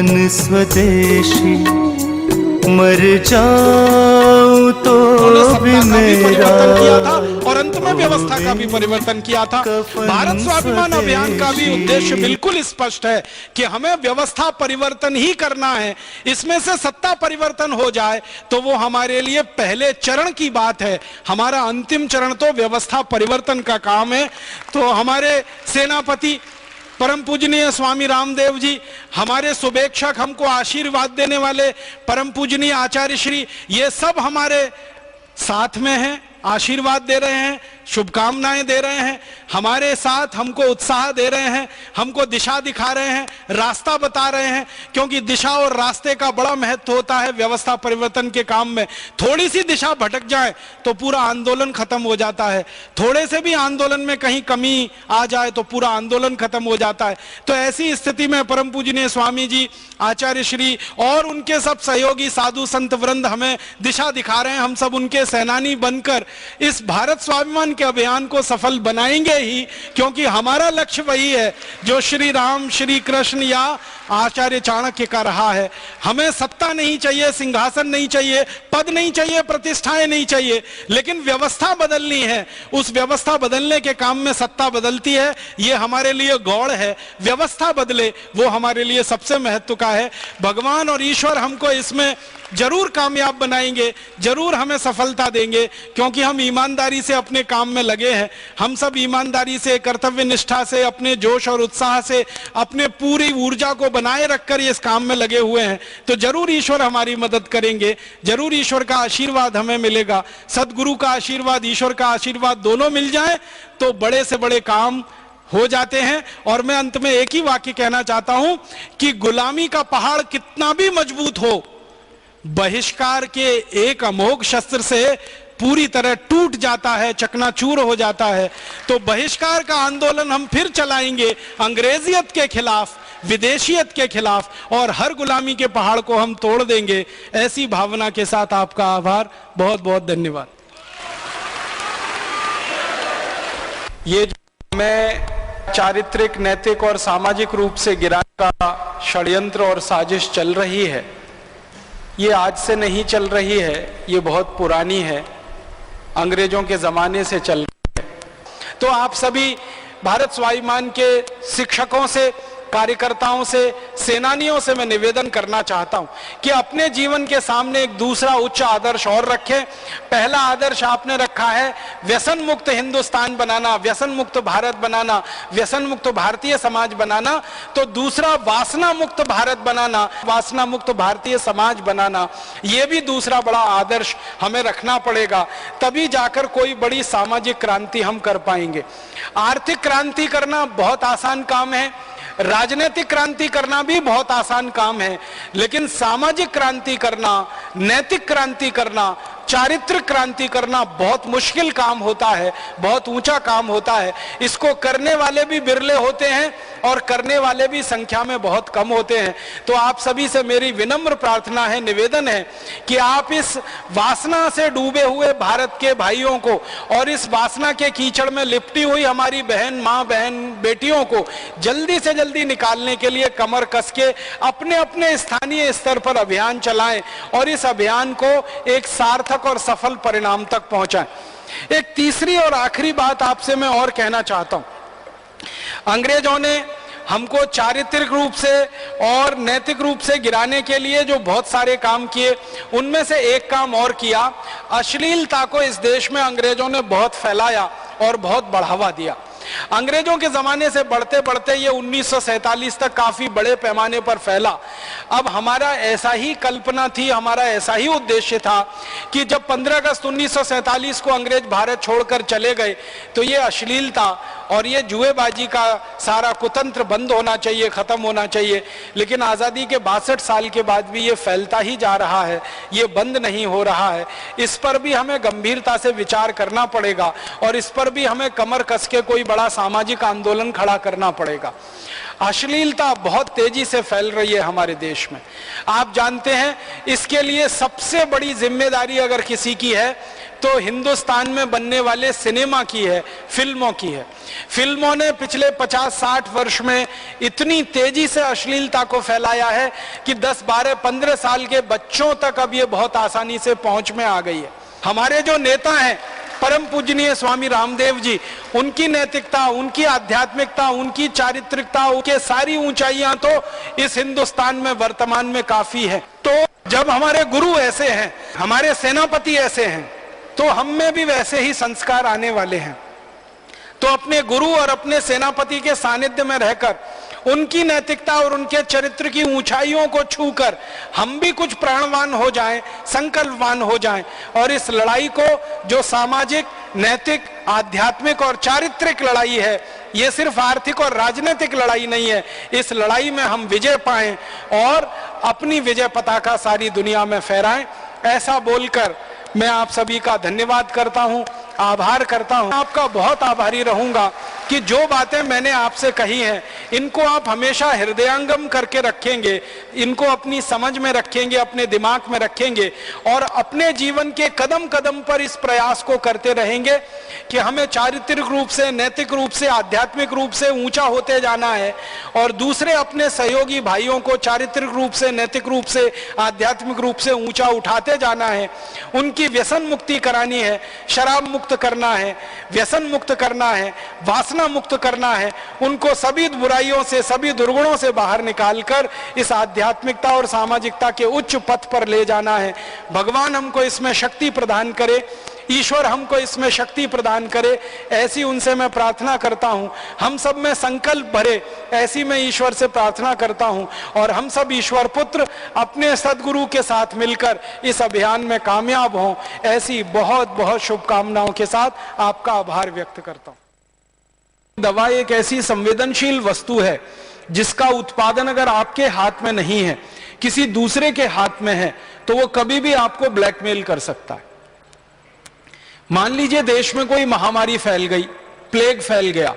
कफन स्वदेशी, मर जाऊं तो भी मेरा। किया था और अंत में व्यवस्था का भी परिवर्तन किया था। भारत स्वाभिमान अभियान का भी उद्देश्य बिल्कुल स्पष्ट है कि हमें व्यवस्था परिवर्तन ही करना है। इसमें से सत्ता परिवर्तन हो जाए तो वो हमारे लिए पहले चरण की बात है, हमारा अंतिम चरण तो व्यवस्था परिवर्तन का काम है। तो हमारे सेनापति परम पूजनीय स्वामी रामदेव जी, हमारे शुभेच्छक, हमको आशीर्वाद देने वाले परम पूजनीय आचार्य श्री, ये सब हमारे साथ में हैं, आशीर्वाद दे रहे हैं, शुभकामनाएं दे रहे हैं, हमारे साथ हमको उत्साह दे रहे हैं, हमको दिशा दिखा रहे हैं, रास्ता बता रहे हैं। क्योंकि दिशा और रास्ते का बड़ा महत्व होता है व्यवस्था परिवर्तन के काम में। थोड़ी सी दिशा भटक जाए तो पूरा आंदोलन खत्म हो जाता है, थोड़े से भी आंदोलन में कहीं कमी आ जाए तो पूरा आंदोलन खत्म हो जाता है। तो ऐसी स्थिति में परम पूजनीय स्वामी जी, आचार्य श्री और उनके सब सहयोगी साधु संत वृंद हमें दिशा दिखा रहे हैं। हम सब उनके सेनानी बनकर इस भारत स्वाभिमान के अभियान को सफल बनाएंगे ही, क्योंकि हमारा लक्ष्य वही है जो श्री राम, श्री कृष्ण या आचार्य चाणक्य का रहा है। हमें सत्ता नहीं चाहिए, सिंहासन नहीं चाहिए, पद नहीं चाहिए, प्रतिष्ठाएं नहीं चाहिए, लेकिन व्यवस्था बदलनी है। उस व्यवस्था बदलने के काम में सत्ता बदलती है, ये हमारे लिए गौड़ है। व्यवस्था बदले वो हमारे लिए सबसे महत्व का है। भगवान और ईश्वर हमको इसमें जरूर कामयाब बनाएंगे, जरूर हमें सफलता देंगे, क्योंकि हम ईमानदारी से अपने काम में लगे हैं। हम सब ईमानदारी से, कर्तव्य निष्ठा से, अपने जोश और उत्साह से, अपने पूरी ऊर्जा को बनाए रखकर इस काम में लगे हुए हैं। तो जरूर ईश्वर हमारी मदद करेंगे, जरूर ईश्वर का आशीर्वाद हमें मिलेगा। सदगुरु का आशीर्वाद, ईश्वर का आशीर्वाद दोनों मिल जाए तो बड़े से बड़े काम हो जाते हैं। और मैं अंत में एक ही वाक्य कहना चाहता हूं कि गुलामी का पहाड़ कितना भी मजबूत हो, बहिष्कार के एक अमोघ शस्त्र से पूरी तरह टूट जाता है, चकनाचूर हो जाता है। तो बहिष्कार का आंदोलन हम फिर चलाएंगे, अंग्रेजियत के खिलाफ, विदेशियत के खिलाफ, और हर गुलामी के पहाड़ को हम तोड़ देंगे। ऐसी भावना के साथ आपका आभार, बहुत बहुत धन्यवाद। ये जो मैं चारित्रिक, नैतिक और सामाजिक रूप से गिराने का षड्यंत्र और साजिश चल रही है, ये आज से नहीं चल रही है, ये बहुत पुरानी है, अंग्रेजों के जमाने से चल रही है। तो आप सभी भारत स्वाभिमान के शिक्षकों से, कार्यकर्ताओं से, सेनानियों से मैं निवेदन करना चाहता हूं कि अपने जीवन के सामने एक दूसरा उच्च आदर्श और रखें। पहला आदर्श आपने रखा है व्यसन मुक्त हिंदुस्तान बनाना, व्यसन मुक्त भारत बनाना, व्यसन मुक्त भारतीय समाज बनाना। तो दूसरा वासना मुक्त भारत बनाना, वासना मुक्त भारतीय समाज बनाना, यह भी दूसरा बड़ा आदर्श हमें रखना पड़ेगा। तभी जाकर कोई बड़ी सामाजिक क्रांति हम कर पाएंगे। आर्थिक क्रांति करना बहुत आसान काम है, राजनीतिक क्रांति करना भी बहुत आसान काम है, लेकिन सामाजिक क्रांति करना, नैतिक क्रांति करना, चारित्रिक क्रांति करना बहुत मुश्किल काम होता है, बहुत ऊंचा काम होता है। इसको करने वाले भी बिरले होते हैं और करने वाले भी संख्या में बहुत कम होते हैं। तो आप सभी से मेरी विनम्र प्रार्थना है, निवेदन है कि आप इस वासना से डूबे हुए भारत के भाइयों को और इस वासना के कीचड़ में लिपटी हुई हमारी बहन, माँ बहन, बेटियों को जल्दी से जल्दी निकालने के लिए कमर कस के अपने अपने स्थानीय स्तर पर अभियान चलाएं और इस अभियान को एक सार्थक और सफल परिणाम तक पहुंचाएं। एक तीसरी और आखिरी बात आपसे मैं और कहना चाहता हूं। अंग्रेजों ने हमको चारित्रिक रूप से और नैतिक रूप से गिराने के लिए जो बहुत सारे काम किए, उनमें से एक काम और किया। अश्लीलता को इस देश में अंग्रेजों ने बहुत फैलाया और बहुत बढ़ावा दिया। अंग्रेजों के जमाने से बढ़ते बढ़ते ये 1947 तक काफी बड़े पैमाने पर फैला। अब हमारा ऐसा ही कल्पना थी, हमारा ऐसा ही उद्देश्य था कि जब 15 अगस्त 1947 को अंग्रेज भारत छोड़कर चले गए तो ये अश्लीलता और ये जुएबाजी का सारा कुतंत्र बंद होना चाहिए, खत्म होना चाहिए। लेकिन आजादी के 62 साल के बाद भी ये फैलता ही जा रहा है, ये बंद नहीं हो रहा है। इस पर भी हमें गंभीरता से विचार करना पड़ेगा और इस पर भी हमें कमर कस के कोई बड़ा सामाजिक आंदोलन खड़ा करना पड़ेगा। अश्लीलता बहुत तेजी से फैल रही है हमारे देश में, आप जानते हैं। इसके लिए सबसे बड़ी जिम्मेदारी अगर किसी की है तो हिंदुस्तान में बनने वाले सिनेमा की है, फिल्मों की है। फिल्मों ने पिछले 50-60 वर्ष में इतनी तेजी से अश्लीलता को फैलाया है कि 10, 12, 15 साल के बच्चों तक अब ये बहुत आसानी से पहुंच में आ गई है। हमारे जो नेता हैं परम पूजनीय स्वामी रामदेव जी, उनकी नैतिकता, उनकी आध्यात्मिकता, उनकी चारित्रिकता, उनके सारी ऊंचाइयां तो इस हिंदुस्तान में वर्तमान में काफी है। तो जब हमारे गुरु ऐसे हैं, हमारे सेनापति ऐसे हैं, तो हम में भी वैसे ही संस्कार आने वाले हैं। तो अपने गुरु और अपने सेनापति के सानिध्य में रहकर उनकी नैतिकता और उनके चरित्र की ऊंचाइयों को छूकर हम भी कुछ प्राणवान हो जाएं, संकल्पवान हो जाएं और इस लड़ाई को, जो सामाजिक, नैतिक, आध्यात्मिक और चारित्रिक लड़ाई है, ये सिर्फ आर्थिक और राजनीतिक लड़ाई नहीं है, इस लड़ाई में हम विजय पाएं और अपनी विजय पताका सारी दुनिया में फहराएं। ऐसा बोलकर मैं आप सभी का धन्यवाद करता हूं, आभार करता हूं। आपका बहुत आभारी रहूंगा कि जो बातें मैंने आपसे कही हैं, इनको आप हमेशा हृदयंगम करके रखेंगे, इनको अपनी समझ में रखेंगे, अपने दिमाग में रखेंगे और अपने जीवन के कदम कदम पर इस प्रयास को करते रहेंगे कि हमें चारित्रिक रूप से, नैतिक रूप से, आध्यात्मिक रूप से ऊंचा होते जाना है और दूसरे अपने सहयोगी भाइयों को चारित्रिक रूप से, नैतिक रूप से, आध्यात्मिक रूप से ऊंचा उठाते जाना है। उनकी व्यसन मुक्ति करानी है, शराब मुक्त करना है, व्यसन मुक्त करना है, वासना मुक्त करना है, उनको सभी बुराइयों से, सभी दुर्गुणों से बाहर निकालकर इस आध्यात्मिकता और सामाजिकता के उच्च पथ पर ले जाना है। भगवान हमको इसमें शक्ति प्रदान करे, ईश्वर हमको इसमें शक्ति प्रदान करे, ऐसी उनसे मैं प्रार्थना करता हूं। हम सब में संकल्प भरे, ऐसी मैं ईश्वर से प्रार्थना करता हूं और हम सब ईश्वर पुत्र अपने सदगुरु के साथ मिलकर इस अभियान में कामयाब हों, ऐसी बहुत बहुत शुभकामनाओं के साथ आपका आभार व्यक्त करता हूं। दवा एक ऐसी संवेदनशील वस्तु है जिसका उत्पादन अगर आपके हाथ में नहीं है, किसी दूसरे के हाथ में है, तो वो कभी भी आपको ब्लैकमेल कर सकता है। मान लीजिए देश में कोई महामारी फैल गई, प्लेग फैल गया।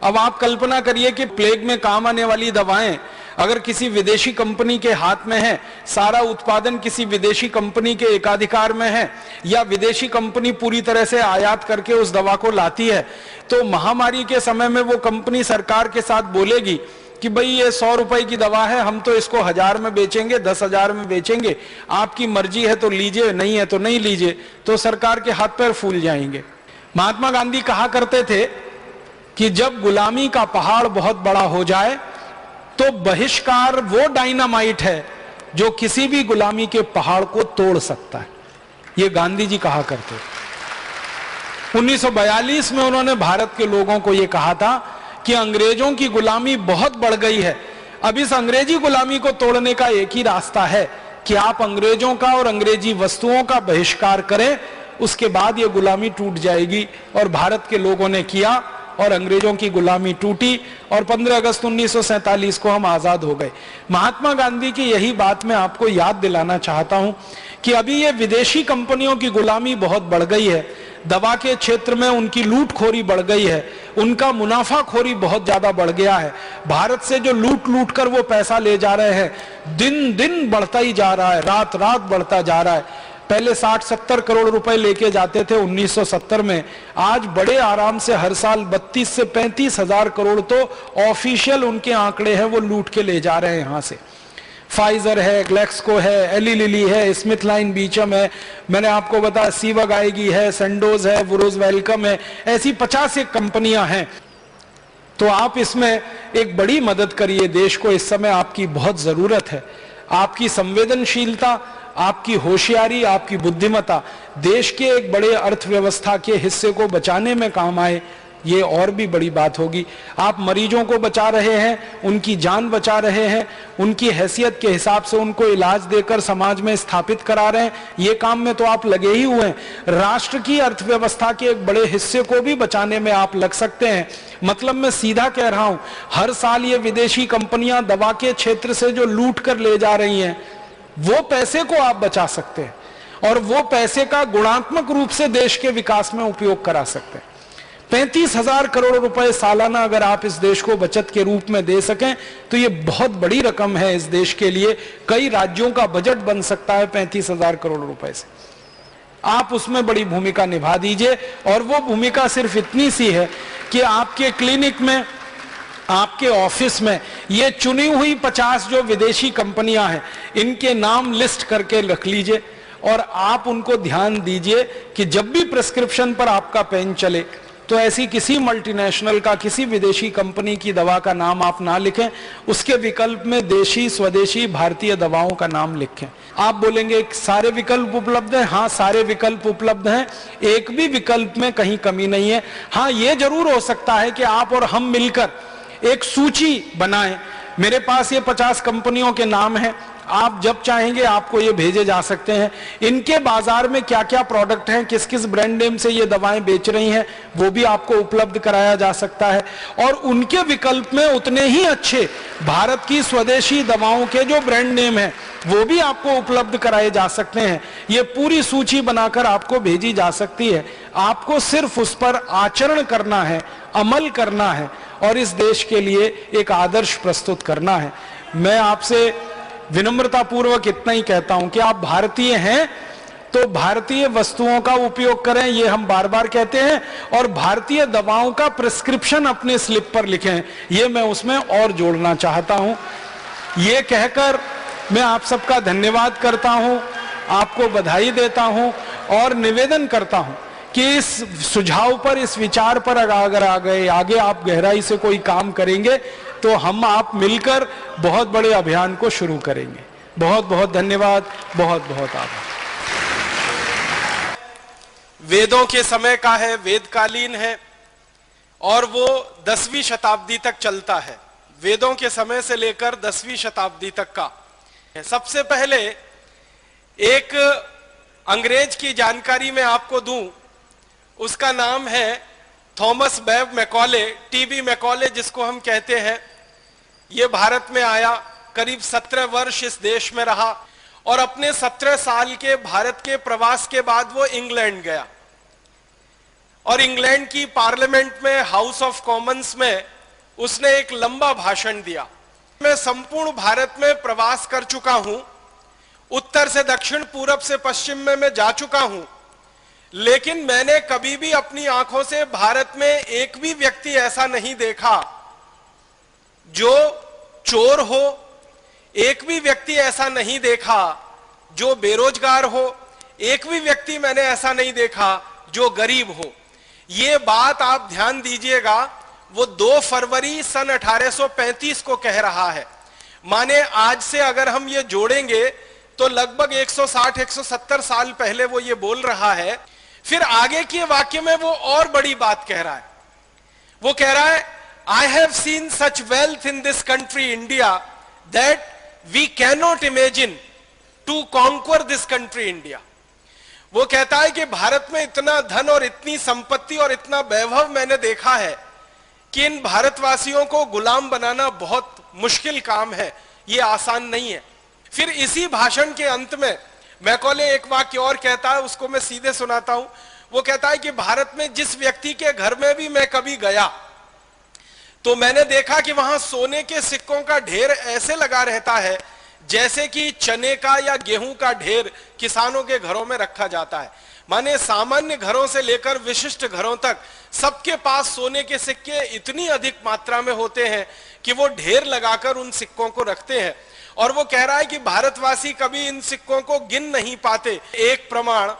अब आप कल्पना करिए कि प्लेग में काम आने वाली दवाएं अगर किसी विदेशी कंपनी के हाथ में है, सारा उत्पादन किसी विदेशी कंपनी के एकाधिकार में है या विदेशी कंपनी पूरी तरह से आयात करके उस दवा को लाती है, तो महामारी के समय में वो कंपनी सरकार के साथ बोलेगी कि भाई ये 100 रुपए की दवा है, हम तो इसको 1000 में बेचेंगे, 10,000 में बेचेंगे, आपकी मर्जी है तो लीजिए, नहीं है तो नहीं लीजिए, तो सरकार के हाथ पैर फूल जाएंगे। महात्मा गांधी कहा करते थे कि जब गुलामी का पहाड़ बहुत बड़ा हो जाए तो बहिष्कार वो डायनामाइट है जो किसी भी गुलामी के पहाड़ को तोड़ सकता है। ये गांधी जी कहा करते थे। 1942 में उन्होंने भारत के लोगों को यह कहा था कि अंग्रेजों की गुलामी बहुत बढ़ गई है, अब इस अंग्रेजी गुलामी को तोड़ने का एक ही रास्ता है कि आप अंग्रेजों का और अंग्रेजी वस्तुओं का बहिष्कार करें, उसके बाद ये गुलामी टूट जाएगी। और भारत के लोगों ने किया और अंग्रेजों की गुलामी टूटी और 15 अगस्त 1947 को हम आजाद हो गए। महात्मा गांधी की यही बात मैं आपको याद दिलाना चाहता हूं कि अभी ये विदेशी कंपनियों की गुलामी बहुत बढ़ गई है, दवा के क्षेत्र में उनकी लूटखोरी बढ़ गई है, उनका मुनाफाखोरी बहुत ज्यादा बढ़ गया है। भारत से जो लूट लूट कर वो पैसा ले जा रहे हैं, दिन दिन बढ़ता ही जा रहा है, रात रात बढ़ता जा रहा है। पहले 60-70 करोड़ रुपए लेके जाते थे 1970 में, आज बड़े आराम से हर साल 32 से 35 हजार करोड़ तो ऑफिशियल उनके आंकड़े हैं, वो लूट के ले जा रहे हैं यहां से। फाइजर है, ग्लेक्सको है, एली लिली है, स्मिथ लाइन बीचम है, मैंने आपको बताया सीवग आएगी है, सेंडोज है, वुरुज वेलकम है, ऐसी 50 एक कंपनियां हैं। तो आप इसमें एक बड़ी मदद करिए, देश को इस समय आपकी बहुत जरूरत है। आपकी संवेदनशीलता, आपकी होशियारी, आपकी बुद्धिमत्ता देश के एक बड़े अर्थव्यवस्था के हिस्से को बचाने में काम आए, ये और भी बड़ी बात होगी। आप मरीजों को बचा रहे हैं, उनकी जान बचा रहे हैं, उनकी हैसियत के हिसाब से उनको इलाज देकर समाज में स्थापित करा रहे हैं, ये काम में तो आप लगे ही हुए हैं। राष्ट्र की अर्थव्यवस्था के एक बड़े हिस्से को भी बचाने में आप लग सकते हैं। मतलब मैं सीधा कह रहा हूं, हर साल ये विदेशी कंपनियां दवा के क्षेत्र से जो लूट कर ले जा रही हैं, वो पैसे को आप बचा सकते हैं और वो पैसे का गुणात्मक रूप से देश के विकास में उपयोग करा सकते हैं। 35,000 करोड़ रुपए सालाना अगर आप इस देश को बचत के रूप में दे सकें तो ये बहुत बड़ी रकम है इस देश के लिए। कई राज्यों का बजट बन सकता है 35,000 करोड़ रुपए से। आप उसमें बड़ी भूमिका निभा दीजिए। और वो भूमिका सिर्फ इतनी सी है कि आपके क्लिनिक में, आपके ऑफिस में ये चुनी हुई 50 जो विदेशी कंपनियां हैं, इनके नाम लिस्ट करके रख लीजिए और आप उनको ध्यान दीजिए कि जब भी प्रिस्क्रिप्शन पर आपका पेन चले तो ऐसी किसी मल्टीनेशनल का, किसी विदेशी कंपनी की दवा का नाम आप ना लिखें, उसके विकल्प में देशी, स्वदेशी, भारतीय दवाओं का नाम लिखें। आप बोलेंगे सारे विकल्प उपलब्ध हैं। हाँ, सारे विकल्प उपलब्ध हैं, एक भी विकल्प में कहीं कमी नहीं है। हाँ, यह जरूर हो सकता है कि आप और हम मिलकर एक सूची बनाएं। मेरे पास ये 50 कंपनियों के नाम हैं, आप जब चाहेंगे आपको ये भेजे जा सकते हैं। इनके बाजार में क्या क्या प्रोडक्ट हैं, किस किस ब्रांड नेम से ये दवाएं बेच रही हैं, वो भी आपको उपलब्ध कराया जा सकता है। और उनके विकल्प में उतने ही अच्छे भारत की स्वदेशी दवाओं के जो ब्रांड नेम हैं वो भी आपको उपलब्ध कराए जा सकते हैं। ये पूरी सूची बनाकर आपको भेजी जा सकती है। आपको सिर्फ उस पर आचरण करना है, अमल करना है और इस देश के लिए एक आदर्श प्रस्तुत करना है। मैं आपसे विनम्रता पूर्वक इतना ही कहता हूं कि आप भारतीय हैं तो भारतीय वस्तुओं का उपयोग करें, ये हम बार बार कहते हैं, और भारतीय दवाओं का प्रिस्क्रिप्शन अपने स्लिप पर लिखें, ये मैं उसमें और जोड़ना चाहता हूं। ये कहकर मैं आप सबका धन्यवाद करता हूं, आपको बधाई देता हूं और निवेदन करता हूं कि इस सुझाव पर, इस विचार पर अगर आगे आप गहराई से कोई काम करेंगे तो हम आप मिलकर बहुत बड़े अभियान को शुरू करेंगे। बहुत बहुत धन्यवाद, बहुत बहुत आभार। वेदों के समय का है, वेदकालीन है और वो 10वीं शताब्दी तक चलता है। वेदों के समय से लेकर 10वीं शताब्दी तक का। सबसे पहले एक अंग्रेज की जानकारी मैं आपको दूं, उसका नाम है थॉमस बेव मैकॉले, टीबी मैकॉले जिसको हम कहते हैं। ये भारत में आया, करीब 17 वर्ष इस देश में रहा और अपने 17 साल के भारत के प्रवास के बाद वो इंग्लैंड गया और इंग्लैंड की पार्लियामेंट में, हाउस ऑफ कॉमन्स में उसने एक लंबा भाषण दिया। मैं संपूर्ण भारत में प्रवास कर चुका हूं, उत्तर से दक्षिण, पूरब से पश्चिम में मैं जा चुका हूं, लेकिन मैंने कभी भी अपनी आंखों से भारत में एक भी व्यक्ति ऐसा नहीं देखा जो चोर हो, एक भी व्यक्ति ऐसा नहीं देखा जो बेरोजगार हो, एक भी व्यक्ति मैंने ऐसा नहीं देखा जो गरीब हो। ये बात आप ध्यान दीजिएगा, वो 2 फरवरी सन 1835 को कह रहा है। माने आज से अगर हम ये जोड़ेंगे तो लगभग 160-170 साल पहले वो ये बोल रहा है। फिर आगे के वाक्य में वो और बड़ी बात कह रहा है। वो कह रहा है, I have seen such wealth in this country India that we can not imagine to conquer this country India. वो कहता है कि भारत में इतना धन और इतनी संपत्ति और इतना वैभव मैंने देखा है कि इन भारतवासियों को गुलाम बनाना बहुत मुश्किल काम है, ये आसान नहीं है। फिर इसी भाषण के अंत में मैकॉले एक वाक्य और कहता है, उसको मैं सीधे सुनाता हूं। वो कहता है कि भारत में जिस व्यक्ति के घर में भी मैं कभी गया तो मैंने देखा कि वहां सोने के सिक्कों का ढेर ऐसे लगा रहता है जैसे कि चने का या गेहूं का ढेर किसानों के घरों में रखा जाता है। माने सामान्य घरों से लेकर विशिष्ट घरों तक सबके पास सोने के सिक्के इतनी अधिक मात्रा में होते हैं कि वो ढेर लगाकर उन सिक्कों को रखते हैं। और वो कह रहा है कि भारतवासी कभी इन सिक्कों को गिन नहीं पाते। एक प्रमाण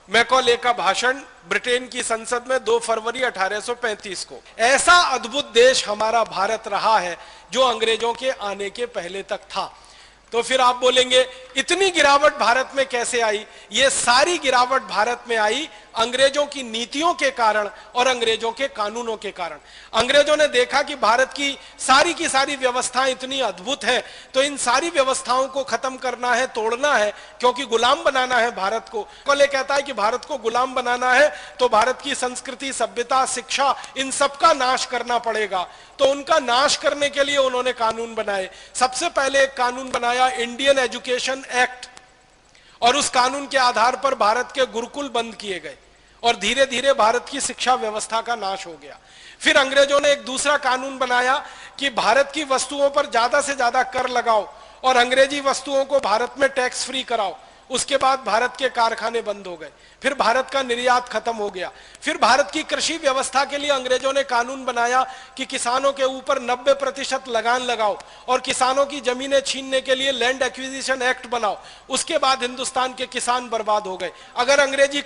मैकॉले का भाषण ब्रिटेन की संसद में 2 फरवरी 1835 को। ऐसा अद्भुत देश हमारा भारत रहा है जो अंग्रेजों के आने के पहले तक था। तो फिर आप बोलेंगे इतनी गिरावट भारत में कैसे आई? ये सारी गिरावट भारत में आई अंग्रेजों की नीतियों के कारण और अंग्रेजों के कानूनों के कारण। अंग्रेजों ने देखा कि भारत की सारी व्यवस्थाएं इतनी अद्भुत हैं, तो इन सारी व्यवस्थाओं को खत्म करना है, तोड़ना है, क्योंकि गुलाम बनाना है भारत को। कोले कहता है कि भारत को गुलाम बनाना है तो भारत की संस्कृति, सभ्यता, शिक्षा, इन सबका नाश करना पड़ेगा। तो उनका नाश करने के लिए उन्होंने कानून बनाए। सबसे पहले एक कानून बनाया, इंडियन एजुकेशन एक्ट, और उस कानून के आधार पर भारत के गुरुकुल बंद किए गए और धीरे धीरे भारत की शिक्षा व्यवस्था का नाश हो गया। फिर अंग्रेजों ने एक दूसरा कानून बनाया कि भारत की वस्तुओं पर ज्यादा से ज्यादा कर लगाओ और अंग्रेजी वस्तुओं को भारत में टैक्स फ्री कराओ। उसके बाद भारत के कारखाने बंद हो गए, फिर भारत का निर्यात खत्म हो गया, फिर भारत की कृषि व्यवस्था के लिए अंग्रेजों ने कानून बनाया कि किसानों के ऊपर 90% लगान लगाओ और किसानों की जमीनें छीनने के लिए लैंड एक्विजिशन एक्ट बनाओ। उसके बाद हिंदुस्तान के किसान बर्बाद हो गए। अगर अंग्रेजी